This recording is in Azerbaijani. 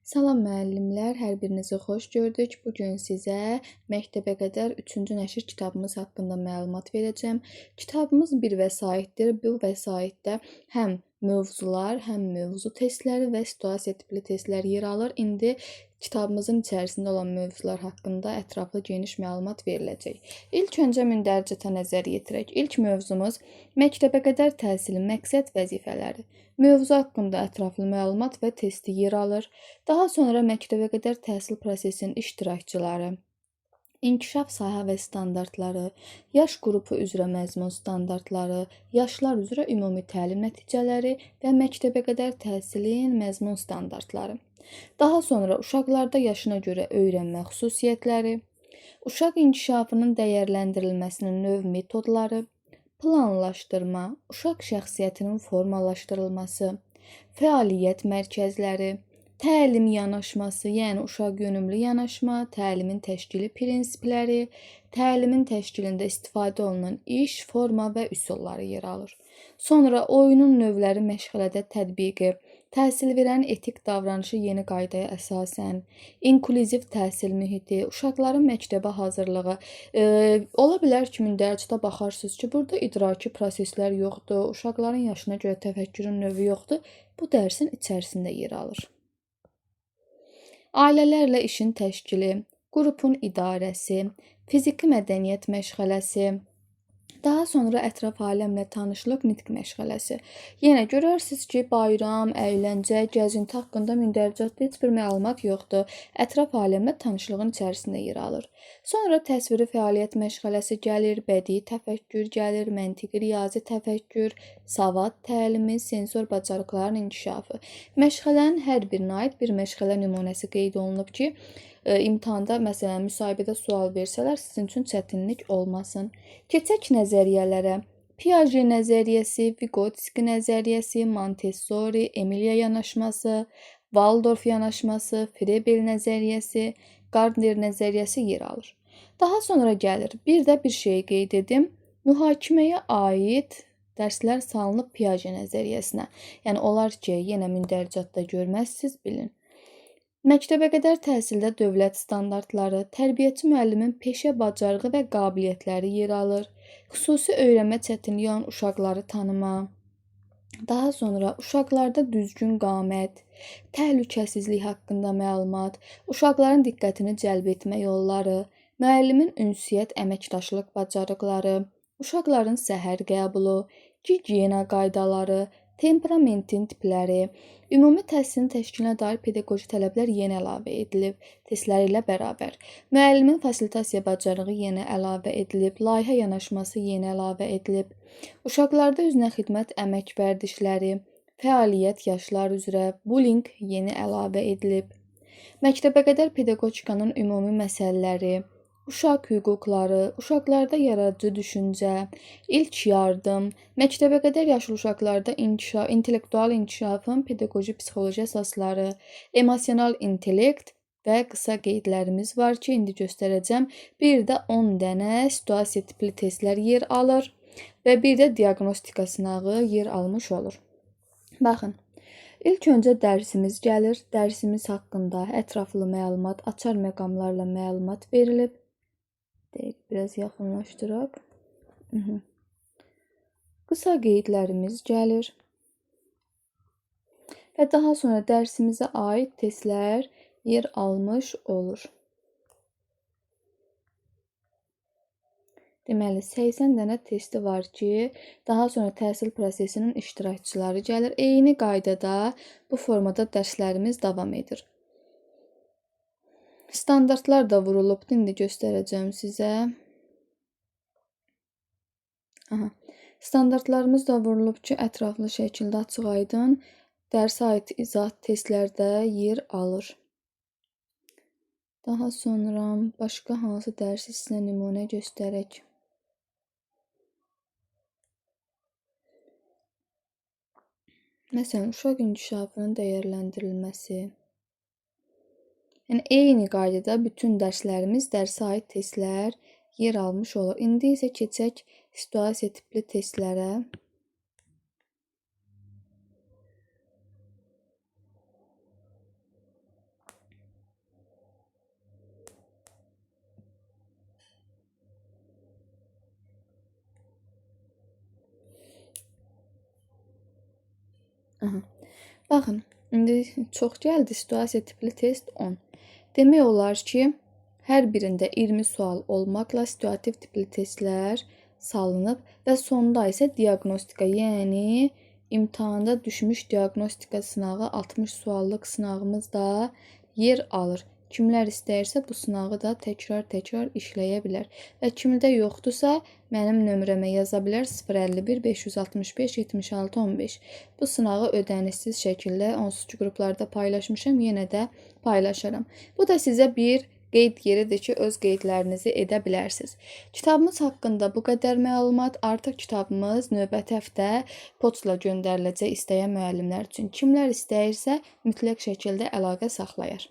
Salam müəllimlər, hər birinizi xoş gördük. Bu gün sizə məktəbə qədər 3-cü nəşr kitabımız haqqında məlumat verəcəm. Kitabımız bir vəsaitdir. Bu vəsaitdə həm mövzular, həm mövzu testləri və situasiya tipli testlər yer alır. İndi kitabımızın içərisində olan mövzular haqqında ətraflı geniş məlumat veriləcək. İlk öncə mündəricata nəzər yetirək. İlk mövzumuz məktəbə qədər təhsilin məqsəd vəzifələri. Mövzu haqqında ətraflı məlumat və testi yer alır. Daha sonra məktəbə qədər təhsil prosesinin iştirakçıları, inkişaf sahə və standartları, yaş qrupu üzrə məzmun standartları, yaşlar üzrə ümumi təlim nəticələri və məktəbə qədər təhsilin məzmun standartları. Daha sonra uşaqlarda yaşına görə öyrənmə xüsusiyyətləri, uşaq inkişafının dəyərləndirilməsinin növ metodları, planlaşdırma, uşaq şəxsiyyətinin formalaşdırılması, fəaliyyət mərkəzləri, təlim yanaşması, yəni uşaq yönümlü yanaşma, təlimin təşkili prinsipləri, təlimin təşkilində istifadə olunan iş, forma və üsulları yer alır. Sonra oyunun növləri məşğələdə tətbiqi, təhsil verən etik davranışı yeni qaydaya əsasən, inklüziv təhsil mühiti, uşaqların məktəbə hazırlığı. Ola bilər ki, mündəricata baxarsınız ki, burada idraki proseslər yoxdur, uşaqların yaşına görə təfəkkürün növü yoxdur. Bu dərsin içərisində yer alır. Ailələrlə işin təşkili, qrupun idarəsi, fiziki mədəniyyət məşğələsi, daha sonra ətraf aləmlə tanışlıq nitq məşğələsi. Yenə görərsiniz ki, bayram, əyləncə, gəzinti haqqında mündəricatda heç bir məlumat yoxdur. Ətraf aləmlə tanışlığın içərisində yer alır. Sonra təsviri fəaliyyət məşğələsi gəlir, bədii təfəkkür gəlir, məntiqi riyazi təfəkkür, savad təlimi, sensor bacarıqların inkişafı. Məşğələnin hər birinə aid bir məşğələ nümunəsi qeyd olunub ki, imtahanda, məsələn, müsahibədə sual versələr, sizin üçün çətinlik olmasın. Keçək nəzəriyyələrə. Piaget nəzəriyyəsi, Vygotsky nəzəriyyəsi, Montessori, Emiliya yanaşması, Waldorf yanaşması, Froebel nəzəriyyəsi, Gardner nəzəriyyəsi yer alır. Daha sonra gəlir. Bir də bir şey qeyd edim. Mühakiməyə aid dərslər salınıb Piaget nəzəriyyəsinə. Yəni olar ki, yenə mündəricatda görməzsiniz, bilin. Məktəbə qədər təhsildə dövlət standartları, tərbiyəçi müəllimin peşə bacarığı və qabiliyyətləri yer alır. Xüsusi öyrənmə çətinliyi olan uşaqları tanıma. Daha sonra uşaqlarda düzgün qamət, təhlükəsizlik haqqında məlumat, uşaqların diqqətini cəlb etmə yolları, müəllimin ünsiyyət əməkdaşlıq bacarıqları, uşaqların səhər qəbulu, gigiyena qaydaları, temperamentin tipləri, ümumi təhsilin təşkilinə dair pedaqoji tələblər yeni əlavə edilib, testləri ilə bərabər. Müəllimin fasilitasiya bacarığı yeni əlavə edilib, layihə yanaşması yeni əlavə edilib. Uşaqlarda özünə xidmət əmək vərdişləri, fəaliyyət yaşlar üzrə, bullying yeni əlavə edilib. Məktəbə qədər pedaqogikanın ümumi məsələləri, uşaq hüquqları, uşaqlarda yaradıcı düşüncə, ilk yardım, məktəbə qədər yaşlı uşaqlarda intellektual inkişafın pedaqoji psixoloji əsasları, emosional intellekt və qısa qeydlərimiz var ki, indi göstərəcəm. Bir də 10 dənə situasiya tipli testlər yer alır və bir də diaqnostika sınağı yer almış olur. Baxın. İlk öncə dərsimiz gəlir. Dərsimiz haqqında ətraflı məlumat, açar məqamlarla məlumat verilib. Biraz yaxınlaşdıraq. Qısa qeydlərimiz gəlir. Və daha sonra dərsimizə aid testlər yer almış olur. Deməli, 80 dənə testi var ki, daha sonra təhsil prosesinin iştirakçıları gəlir. Eyni qaydada bu formada dərslərimiz davam edir. Standartlar da vurulubdur, indi göstərəcəm sizə. Standartlarımız da vurulub ki, ətraflı şəkildə açıq-aydın dərsə aid izahat testlərdə yer alır. Daha sonra başqa hansı dərsi sizə nümunə göstərək. Məsələn, uşaq inkişafının dəyərləndirilməsi. Yəni, eyni qaydada bütün dərslərimiz, dərsə aid testlər yer almış olur. İndi isə keçək situasiya tipli testlərə. Baxın, indi çox gəldi situasiya tipli test 10. Demək olar ki, hər birində 20 sual olmaqla situativ tipli testlər salınıb və sonda isə diaqnostika, yəni imtahanda düşmüş diaqnostika sınağı 60 suallıq sınağımız da yer alır. Kimlər istəyirsə bu sınağı da təkrar işləyə bilər. Və kimdə yoxdursa, mənim nömrəmə yaza bilər 051 565 76 15. Bu sınağı ödənişsiz şəkildə onsuz ki qruplarda paylaşmışam, yenə də paylaşaram. Bu da sizə bir qeyd yeridir ki, öz qeydlərinizi edə bilərsiniz. Kitabımız haqqında bu qədər məlumat. Artıq kitabımız növbəti həftə poçtla göndəriləcək istəyən müəllimlər üçün. Kimlər istəyirsə mütləq şəkildə əlaqə saxlayar.